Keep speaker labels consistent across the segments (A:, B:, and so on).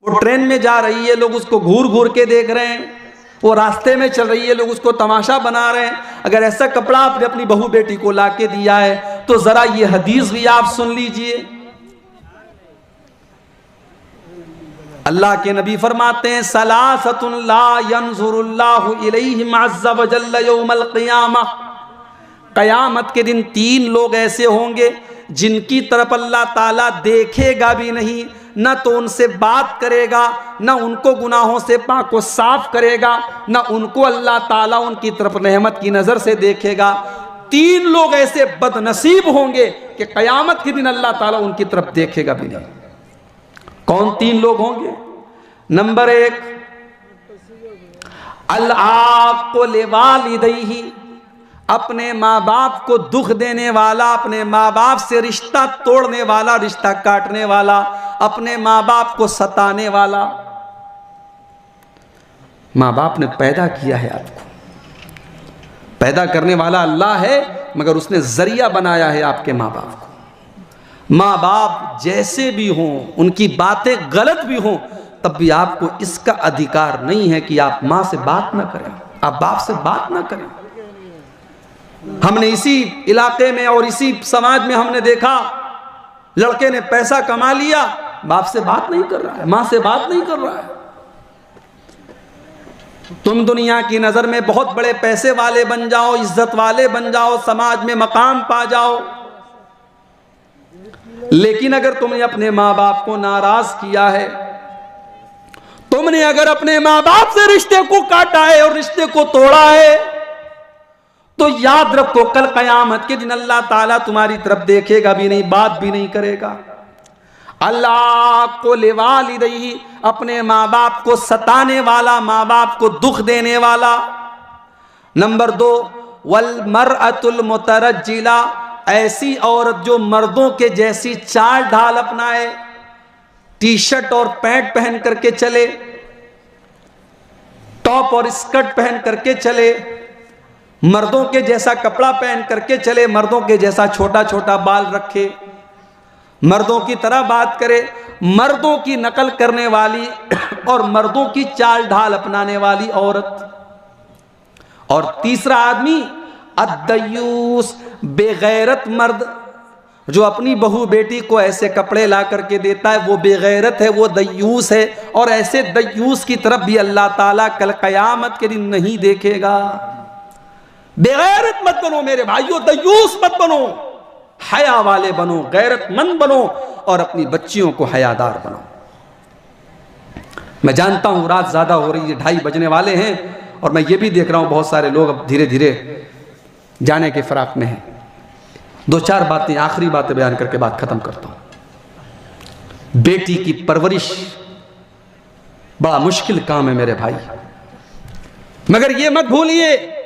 A: वो ट्रेन में जा रही है, लोग उसको घूर घूर के देख रहे हैं। वो रास्ते में चल रही है, लोग उसको तमाशा बना रहे हैं। अगर ऐसा कपड़ा आपने अपनी बहू बेटी को लाके दिया है तो जरा ये हदीस भी आप सुन लीजिए। अल्लाह के नबी फरमाते हैं, सलासतुन ला यंजुरुल्लाहु इलैहिम अज़्ज़ व जल्ल यौमल क़ियामह। क़यामत के दिन 3 लोग ऐसे होंगे जिनकी तरफ अल्लाह ताला देखेगा भी नहीं, न तो उनसे बात करेगा, न उनको गुनाहों से पाक व साफ करेगा, न उनको अल्लाह ताला उनकी तरफ रहमत की नज़र से देखेगा। 3 लोग ऐसे बदनसीब होंगे कि क़यामत के दिन अल्लाह ताला उनकी तरफ देखेगा भी नहीं। कौन 3 लोग होंगे? नंबर 1, अल-आक़ु लिवालिदैहि, अपने माँ बाप को दुख देने वाला, अपने माँ बाप से रिश्ता तोड़ने वाला, रिश्ता काटने वाला, अपने माँ बाप को सताने वाला। माँ बाप ने पैदा किया है आपको, पैदा करने वाला अल्लाह है, मगर उसने जरिया बनाया है आपके माँ बाप को। माँ बाप जैसे भी हों, उनकी बातें गलत भी हों, तब भी आपको इसका अधिकार नहीं है कि आप माँ से बात ना करें, आप बाप से बात ना करें। हमने इसी इलाके में और इसी समाज में हमने देखा, लड़के ने पैसा कमा लिया, बाप से बात नहीं कर रहा है, माँ से बात नहीं कर रहा है। तुम दुनिया की नजर में बहुत बड़े पैसे वाले बन जाओ, इज्जत वाले बन जाओ, समाज में मकाम पा जाओ, लेकिन अगर तुमने अपने माँ बाप को नाराज किया है, तुमने अगर अपने माँ बाप से रिश्ते को काटा है और रिश्ते को तोड़ा है, तो याद रखो कल क़यामत के दिन अल्लाह ताला तुम्हारी तरफ देखेगा भी नहीं, बात भी नहीं करेगा। अल्लाह को लिवालिदैहि, अपने माँ बाप को सताने वाला, माँ बाप को दुख देने वाला। नंबर 2, वल मरअतुल मुतरज्जिला, ऐसी औरत जो मर्दों के जैसी चाल ढाल अपनाए, टी शर्ट और पैंट पहन करके चले, टॉप और स्कर्ट पहन करके चले, मर्दों के जैसा कपड़ा पहन करके चले, मर्दों के जैसा छोटा छोटा बाल रखे, मर्दों की तरह बात करे, मर्दों की नकल करने वाली और मर्दों की चाल ढाल अपनाने वाली औरत। और तीसरा आदमी अद्दयूस, बेगैरत मर्द, जो अपनी बहू बेटी को ऐसे कपड़े ला करके देता है, वो बेगैरत है, वो दयूस है। और ऐसे दयूस की तरफ भी अल्लाह ताला कल क़यामत के दिन नहीं देखेगा। बेगैरत मत बनो मेरे भाइयों, दयूस मत बनो, हया वाले बनो, गैरतमंद बनो और अपनी बच्चियों को हयादार बनो। मैं जानता हूं रात ज्यादा हो रही है, 2:30 बजने वाले हैं, और मैं ये भी देख रहा हूं बहुत सारे लोग अब धीरे धीरे जाने के फराक में हैं। 2-4 बातें, आखिरी बातें बयान करके बात खत्म करता हूं। बेटी की परवरिश बड़ा मुश्किल काम है मेरे भाई, मगर ये मत भूलिए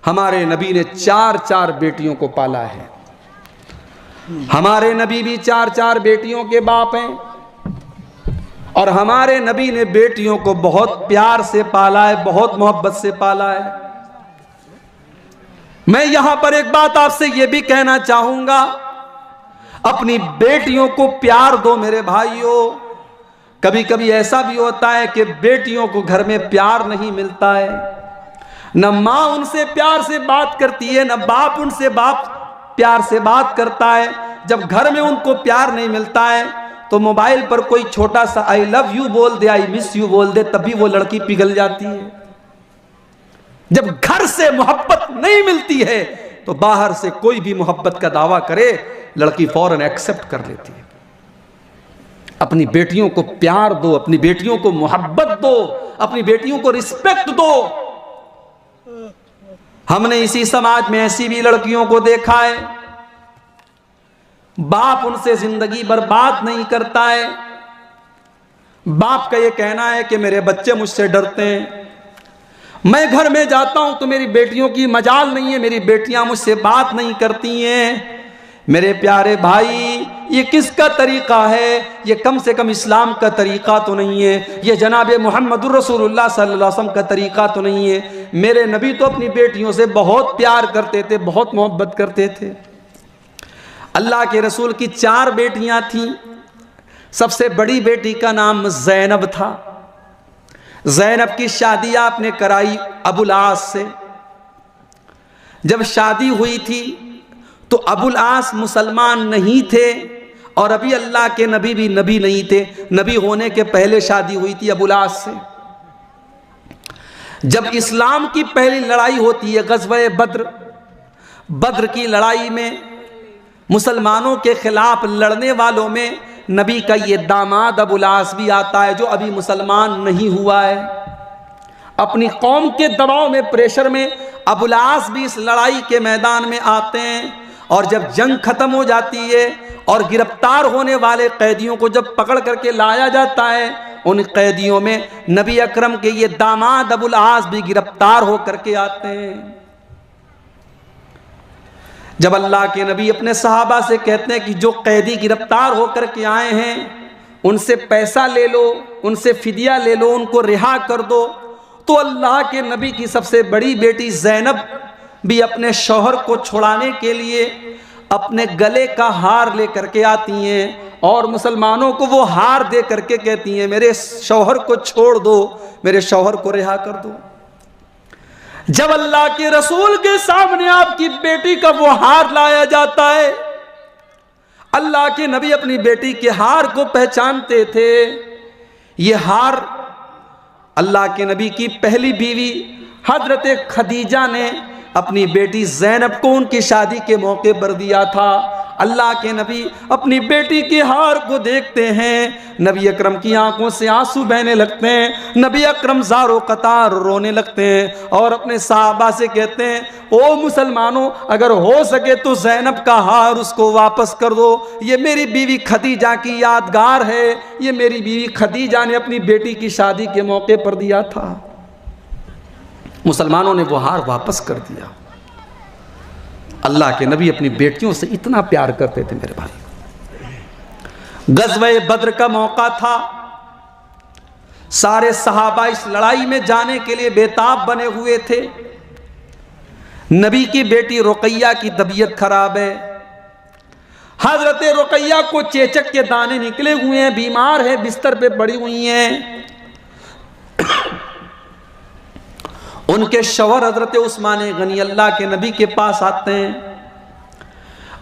A: हमारे नबी ने 4-4 बेटियों को पाला है। हमारे नबी भी 4-4 बेटियों के बाप हैं, और हमारे नबी ने बेटियों को बहुत प्यार से पाला है, बहुत मोहब्बत से पाला है। मैं यहां पर एक बात आपसे यह भी कहना चाहूंगा, अपनी बेटियों को प्यार दो मेरे भाइयों। कभी कभी ऐसा भी होता है कि बेटियों को घर में प्यार नहीं मिलता है, न माँ उनसे प्यार से बात करती है, न बाप उनसे प्यार से बात करता है। जब घर में उनको प्यार नहीं मिलता है तो मोबाइल पर कोई छोटा सा आई लव यू बोल दे, आई मिस यू बोल दे, तभी वो लड़की पिघल जाती है। जब घर से मोहब्बत नहीं मिलती है तो बाहर से कोई भी मोहब्बत का दावा करे, लड़की फौरन एक्सेप्ट कर लेती है। अपनी बेटियों को प्यार दो, अपनी बेटियों को मोहब्बत दो, अपनी बेटियों को रिस्पेक्ट दो। हमने इसी समाज में ऐसी भी लड़कियों को देखा है, बाप उनसे जिंदगी बर्बाद नहीं करता है। बाप का ये कहना है कि मेरे बच्चे मुझसे डरते हैं, मैं घर में जाता हूं तो मेरी बेटियों की मजाल नहीं है, मेरी बेटियां मुझसे बात नहीं करती हैं। मेरे प्यारे भाई, ये किसका तरीका है? ये कम से कम इस्लाम का तरीका तो नहीं है, ये जनाब मुहम्मदुर रसूलुल्लाह सल्लल्लाहु अलैहि वसल्लम का तरीका तो नहीं है। मेरे नबी तो अपनी बेटियों से बहुत प्यार करते थे, बहुत मोहब्बत करते थे। अल्लाह के रसूल की 4 बेटियां थीं, सबसे बड़ी बेटी का नाम ज़ैनब था। ज़ैनब की शादी आपने कराई अबुल आस से। जब शादी हुई थी तो अबुल आस मुसलमान नहीं थे और अभी अल्लाह के नबी भी नबी नहीं थे। नबी होने के पहले शादी हुई थी अबुल आस से। जब इस्लाम की पहली लड़ाई होती है ग़ज़वा बद्र की लड़ाई में मुसलमानों के खिलाफ लड़ने वालों में नबी का ये दामाद अबुल आस भी आता है, जो अभी मुसलमान नहीं हुआ है। अपनी कौम के दबाव में, प्रेशर में अबुल आस भी इस लड़ाई के मैदान में आते हैं। और जब जंग खत्म हो जाती है और गिरफ्तार होने वाले कैदियों को जब पकड़ करके लाया जाता है, उन कैदियों में नबी अकरम के ये दामाद अबुल आस भी गिरफ्तार होकर के आते हैं। जब अल्लाह के नबी अपने सहाबा से कहते हैं कि जो कैदी गिरफ्तार होकर के आए हैं उनसे पैसा ले लो, उनसे फिदिया ले लो, उनको रिहा कर दो, तो अल्लाह के नबी की सबसे बड़ी बेटी ज़ैनब भी अपने शौहर को छुड़ाने के लिए अपने गले का हार लेकर के आती हैं और मुसलमानों को वो हार दे करके कहती हैं मेरे शौहर को छोड़ दो, मेरे शौहर को रिहा कर दो। जब अल्लाह के रसूल के सामने आपकी बेटी का वो हार लाया जाता है, अल्लाह के नबी अपनी बेटी के हार को पहचानते थे। ये हार अल्लाह के नबी की पहली बीवी हजरत खदीजा ने अपनी बेटी ज़ैनब को उनकी शादी के मौके पर दिया था। अल्लाह के नबी अपनी बेटी के हार को देखते हैं, नबी अकरम की आंखों से आंसू बहने लगते हैं, नबी अकरम ज़ारो कतार रोने लगते हैं और अपने साहबा से कहते हैं, ओ मुसलमानों, अगर हो सके तो ज़ैनब का हार उसको वापस कर दो, ये मेरी बीवी खदीजा की यादगार है, ये मेरी बीवी खदीजा ने अपनी बेटी की शादी के मौके पर दिया था। मुसलमानों ने वो हार वापस कर दिया। अल्लाह के नबी अपनी बेटियों से इतना प्यार करते थे मेरे भाई। ग़ज़वा बद्र का मौका था, सारे सहाबा इस लड़ाई में जाने के लिए बेताब बने हुए थे। नबी की बेटी रुकैया की तबीयत खराब है। हजरत रुकैया को चेचक के दाने निकले हुए हैं, बीमार है, बिस्तर पे पड़ी हुई हैं। उनके शौहर हजरत उस्मान गनी अल्लाह के नबी के पास आते हैं,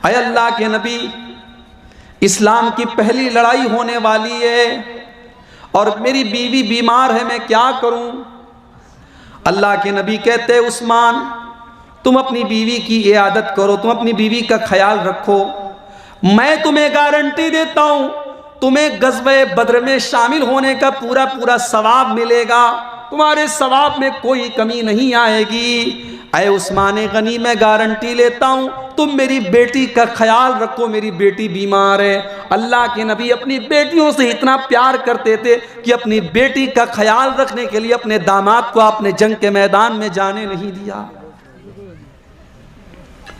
A: अय अल्लाह के नबी, इस्लाम की पहली लड़ाई होने वाली है और मेरी बीवी बीमार है, मैं क्या करूं? अल्लाह के नबी कहते हैं, उस्मान, तुम अपनी बीवी की इयादत करो, तुम अपनी बीवी का ख्याल रखो, मैं तुम्हें गारंटी देता हूं तुम्हें ग़ज़वा बद्र में शामिल होने का पूरा पूरा सवाब मिलेगा, तुम्हारे सवाब में कोई कमी नहीं आएगी। अय उस्मान गनी, मैं गारंटी लेता हूं तुम मेरी बेटी का ख्याल रखो, मेरी बेटी बीमार है। अल्लाह के नबी अपनी बेटियों से इतना प्यार करते थे कि अपनी बेटी का ख्याल रखने के लिए अपने दामाद को आपने जंग के मैदान में जाने नहीं दिया।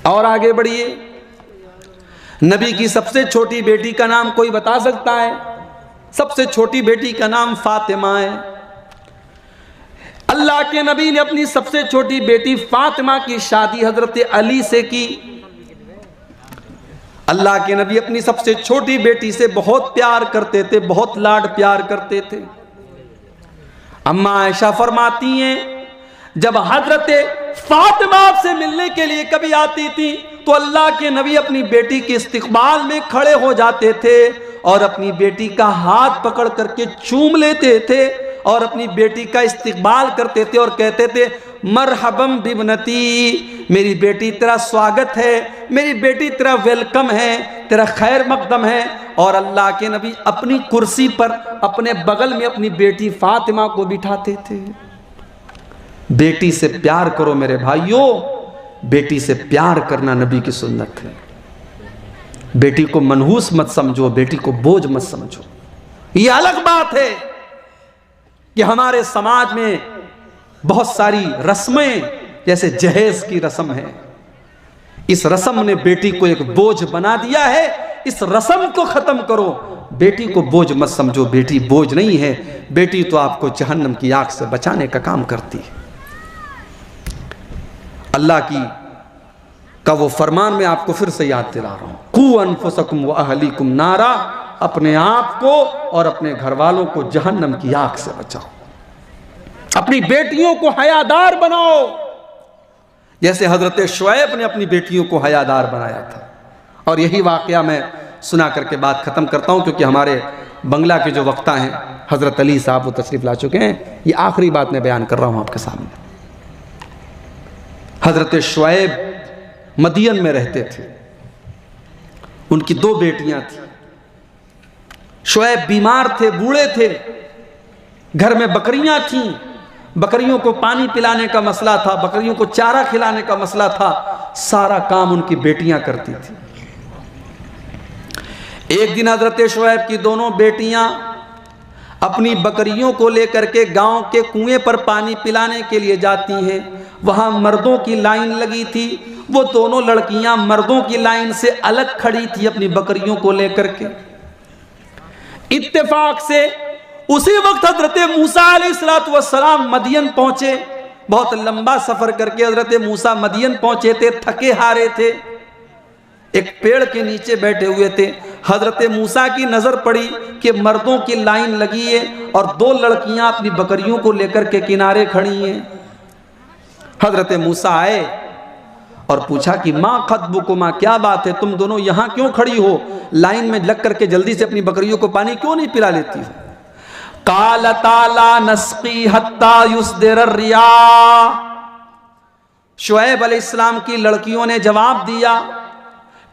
A: और आगे बढ़िए, नबी की सबसे छोटी बेटी का नाम कोई बता सकता है? सबसे छोटी बेटी का नाम फातिमा है। अल्लाह के नबी ने अपनी सबसे छोटी बेटी फातिमा की शादी हजरत अली से की। अल्लाह के नबी अपनी सबसे छोटी बेटी से बहुत प्यार करते थे, बहुत लाड प्यार करते थे। अम्मा आयशा फरमाती हैं, जब हजरत फातिमा से मिलने के लिए कभी आती थी तो अल्लाह के नबी अपनी बेटी के इस्तकबाल में खड़े हो जाते थे और अपनी बेटी का हाथ पकड़ करके चूम लेते थे और अपनी बेटी का इस्तकबाल करते थे और कहते थे, मरहबम बिबनती, मेरी बेटी तेरा स्वागत है, मेरी बेटी तेरा वेलकम है, तेरा खैर मकदम है। और अल्लाह के नबी अपनी कुर्सी पर अपने बगल में अपनी बेटी फातिमा को बिठाते थे। बेटी से प्यार करो मेरे भाइयों, बेटी से प्यार करना नबी की सुन्नत है। बेटी को मनहूस मत समझो, बेटी को बोझ मत समझो। ये अलग बात है कि हमारे समाज में बहुत सारी रस्में, जैसे जहेज की रस्म है, इस रस्म ने बेटी को एक बोझ बना दिया है। इस रस्म को खत्म करो, बेटी को बोझ मत समझो। बेटी बोझ नहीं है, बेटी तो आपको जहन्नम की आग से बचाने का काम करती है। अल्लाह की का वो फरमान मैं आपको फिर से याद दिला रहा हूं, कू अनफुसकुम व अहलीकुम नारा अपने आप को और अपने घर वालों को जहन्नम की आग से बचाओ। अपनी बेटियों को हयादार बनाओ, जैसे हजरत शुएब ने अपनी बेटियों को हयादार बनाया था। और यही वाकया मैं सुना करके बात खत्म करता हूं, क्योंकि हमारे बंगला के जो वक्ता हैं हजरत अली साहब वो तशरीफ ला चुके हैं। ये आखिरी बात मैं बयान कर रहा हूं आपके सामने। हजरत शुएब मदियन में रहते थे, उनकी 2 बेटियां थी। शुएब बीमार थे, बूढ़े थे, घर में बकरियां थीं, बकरियों को पानी पिलाने का मसला था, बकरियों को चारा खिलाने का मसला था, सारा काम उनकी बेटियां करती थी। एक दिन हजरत शुएब की दोनों बेटियां अपनी बकरियों को लेकर के गांव के कुएं पर पानी पिलाने के लिए जाती हैं। वहां मर्दों की लाइन लगी थी, वो दोनों लड़कियां मर्दों की लाइन से अलग खड़ी थी अपनी बकरियों को लेकर के। इत्तेफाक से उसी वक्त हजरत मूसा अलैहिस्सलातु वस्सलाम मदियन पहुंचे। बहुत लंबा सफर करके हजरत मूसा मदियन पहुंचे थे, थके हारे थे, एक पेड़ के नीचे बैठे हुए थे। हजरत मूसा की नजर पड़ी कि मर्दों की लाइन लगी है और 2 लड़कियां अपनी बकरियों को लेकर के किनारे खड़ी हैं। हजरत मूसा आए और पूछा कि माँ खतबुकुमा, क्या बात है, तुम दोनों यहां क्यों खड़ी हो? लाइन में लग करके जल्दी से अपनी बकरियों को पानी क्यों नहीं पिला लेती हो? काल ताला नस्की हत्ता युस्दिर रिया। शुएब अलैहिस्सलाम की लड़कियों ने जवाब दिया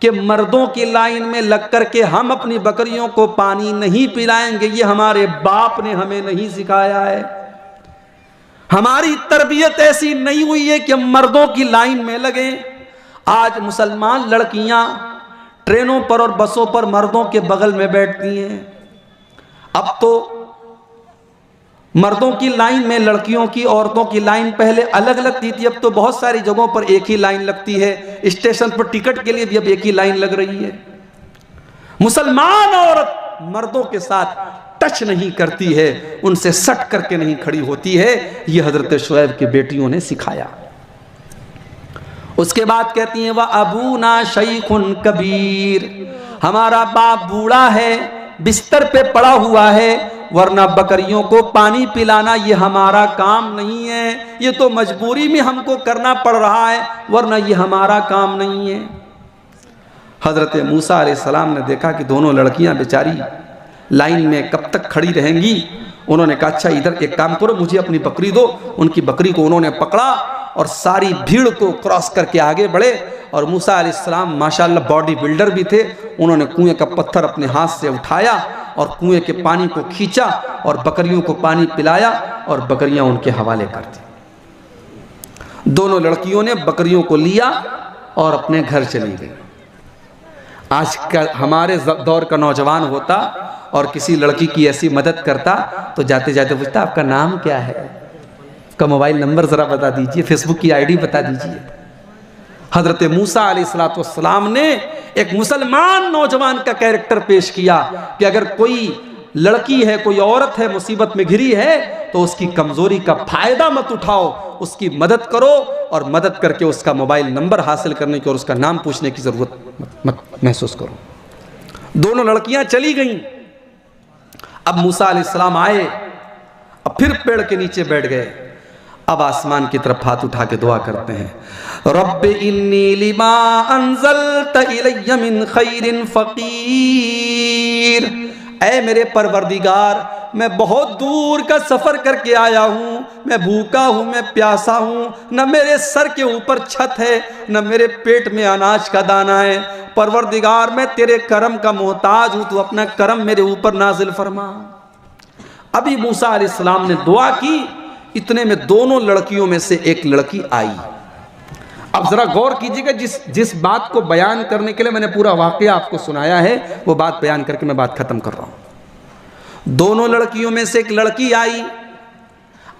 A: कि मर्दों की लाइन में लग करके हम अपनी बकरियों को पानी नहीं पिलाएंगे, ये हमारे बाप ने हमें नहीं सिखाया है। हमारी तरबियत ऐसी नहीं हुई है कि हम मर्दों की लाइन में लगे। आज मुसलमान लड़कियां ट्रेनों पर और बसों पर मर्दों के बगल में बैठती हैं। अब तो मर्दों की लाइन में लड़कियों की, औरतों की लाइन पहले अलग लगती थी, अब तो बहुत सारी जगहों पर एक ही लाइन लगती है। स्टेशन पर टिकट के लिए भी अब एक ही लाइन लग रही है। मुसलमान औरत मर्दों के साथ टच नहीं करती है, उनसे सट करके नहीं खड़ी होती है। ये हजरत शुएब की बेटियों ने सिखाया। उसके बाद कहती हैं वह अबूना शैखुन कबीर, हमारा बाप बूढ़ा है, बिस्तर पे पड़ा हुआ है, वरना बकरियों को पानी पिलाना ये हमारा काम नहीं है, ये तो मजबूरी में हमको करना पड़ रहा है, वरना ये हमारा काम नहीं है। हजरत मूसा अलैहिस्सलाम ने देखा कि दोनों लड़कियां बेचारी लाइन में कब तक खड़ी रहेंगी। उन्होंने कहा अच्छा इधर एक काम करो, मुझे अपनी बकरी दो। उनकी बकरी को उन्होंने पकड़ा और सारी भीड़ को क्रॉस करके आगे बढ़े। और मूसा अलैहिस्सलाम माशाअल्लाह बॉडी बिल्डर भी थे, उन्होंने कुएं का पत्थर अपने हाथ से उठाया और कुएं के पानी को खींचा और बकरियों को पानी पिलाया और बकरियां उनके हवाले कर दी। दोनों लड़कियों ने बकरियों को लिया और अपने घर चली गई। आज का हमारे दौर का नौजवान होता और किसी लड़की की ऐसी मदद करता तो जाते जाते पूछता आपका नाम क्या है, आपका मोबाइल नंबर जरा बता दीजिए, फेसबुक की आईडी बता दीजिए। हजरत मूसा अलैहिस्सलातु वस्सलाम ने एक मुसलमान नौजवान का कैरेक्टर पेश किया कि अगर कोई लड़की है, कोई औरत है, मुसीबत में घिरी है तो उसकी कमजोरी का फायदा मत उठाओ, उसकी मदद करो और मदद करके उसका मोबाइल नंबर हासिल करने की और उसका नाम पूछने की जरूरत मत महसूस करो। दोनों लड़कियां चली गईं। अब मूसा अलैहिस्सलाम आए, अब फिर पेड़ के नीचे बैठ गए। अब आसमान की तरफ हाथ उठा के दुआ करते हैं, रब्बि इन्नी लिमा अंज़लत इलय्या मिन खैरिन फ़क़ीर। ऐ मेरे परवरदिगार, मैं बहुत दूर का सफर करके आया हूँ, मैं भूखा हूँ, मैं प्यासा हूँ, न मेरे सर के ऊपर छत है, न मेरे पेट में अनाज का दाना है। परवरदिगार मैं तेरे करम का मोहताज हूँ, तू अपना करम मेरे ऊपर नाजिल फरमा। अभी मूसा अलैहिस्सलाम ने दुआ की, इतने में दोनों लड़कियों में से एक लड़की आई। अब जरा गौर कीजिएगा, जिस बात को बयान करने के लिए मैंने पूरा वाकया आपको सुनाया है वो बात बयान करके मैं बात खत्म कर रहा हूं। दोनों लड़कियों में से एक लड़की आई।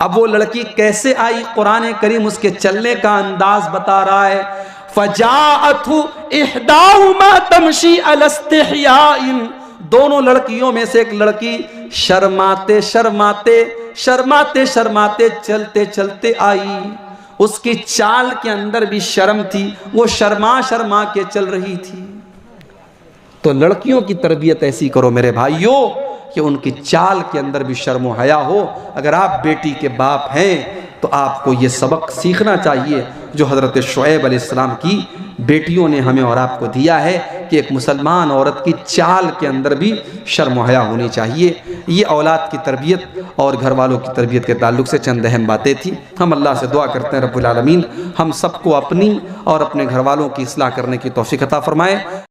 A: अब वो लड़की कैसे आई, कुरान करीम उसके चलने का अंदाज बता रहा है। फजाअतहु इहदाहुमा तमशी अला इस्तिहयाइन, दोनों लड़कियों में से एक लड़की शर्माते शर्माते शर्माते शर्माते चलते चलते आई। उसकी चाल के अंदर भी शर्म थी, वो शर्मा शर्मा के चल रही थी। तो लड़कियों की तरबियत ऐसी करो मेरे भाइयों कि उनकी चाल के अंदर भी शर्म व हया हो। अगर आप बेटी के बाप हैं तो आपको ये सबक सीखना चाहिए जो हज़रत शुएब अलैहिस्सलाम की बेटियों ने हमें और आपको दिया है कि एक मुसलमान औरत की चाल के अंदर भी शर्म व हया होनी चाहिए। ये औलाद की तरबियत और घर वालों की तरबियत के ताल्लुक़ से चंद अहम बातें थी। हम अल्लाह से दुआ करते हैं रब्बुल आलमीन हम सबको अपनी और अपने घर वालों की इस्लाह करने की तौफ़ीक़ अता फ़रमाए।